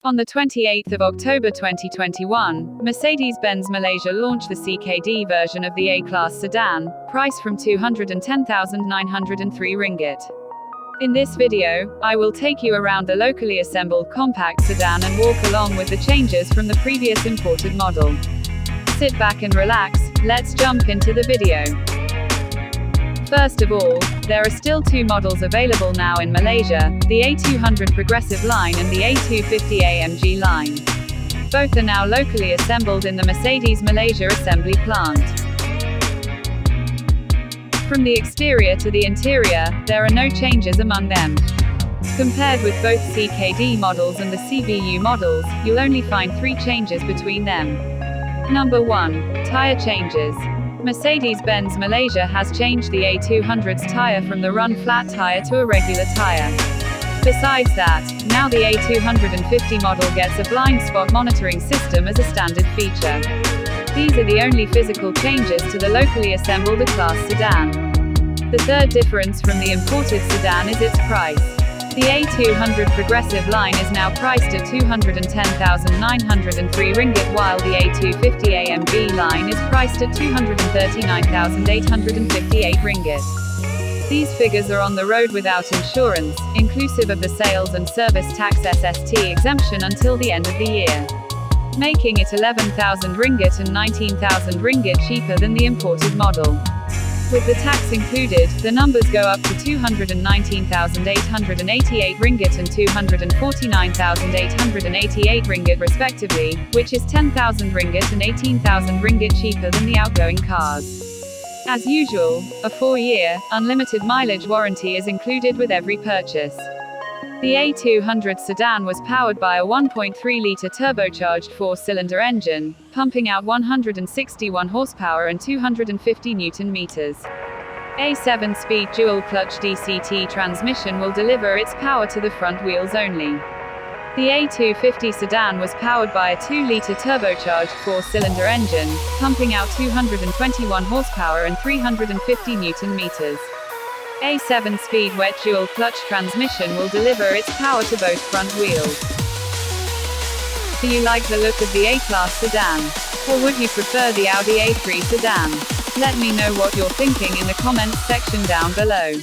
On the 28th of October 2021, Mercedes-Benz Malaysia launched the CKD version of the A-Class Sedan, priced from 210,903 ringgit. In this video, I will take you around the locally assembled compact sedan and walk along with the changes from the previous imported model. Sit back and relax, let's jump into the video. First of all, there are still two models available now in Malaysia, the A200 Progressive-Line and the A250 AMG-Line. Both are now locally assembled in the Mercedes Malaysia Assembly Plant. From the exterior to the interior, there are no changes among them. Compared with both CKD models and the CBU models, you'll only find three changes between them. Number 1. Tire changes. Mercedes-Benz Malaysia has changed the A200's tire from the run-flat tire to a regular tire. Besides that, now the A250 model gets a blind spot monitoring system as a standard feature. These are the only physical changes to the locally assembled A-Class sedan. The third difference from the imported sedan is its price. The A200 Progressive-Line is now priced at 210,903 ringgit, while the A250 AMG-Line is priced at 239,858 ringgit. These figures are on the road without insurance, inclusive of the sales and service tax SST exemption until the end of the year, making it 11,000 ringgit and 19,000 ringgit cheaper than the imported model. With the tax included, the numbers go up to 219,888 ringgit and 249,888 ringgit respectively, which is 10,000 ringgit and 18,000 ringgit cheaper than the outgoing cars. As usual, a 4-year, unlimited mileage warranty is included with every purchase. The A200 sedan was powered by a 1.3-litre turbocharged 4-cylinder engine, pumping out 161 horsepower and 250 Nm. A 7-speed Dual-Clutch DCT transmission will deliver its power to the front wheels only. The A250 sedan was powered by a 2-litre turbocharged 4-cylinder engine, pumping out 221 horsepower and 350 Nm. A 7-speed wet dual-clutch transmission will deliver its power to both front wheels. Do you like the look of the A-Class sedan? Or would you prefer the Audi A3 sedan? Let me know what you're thinking in the comments section down below.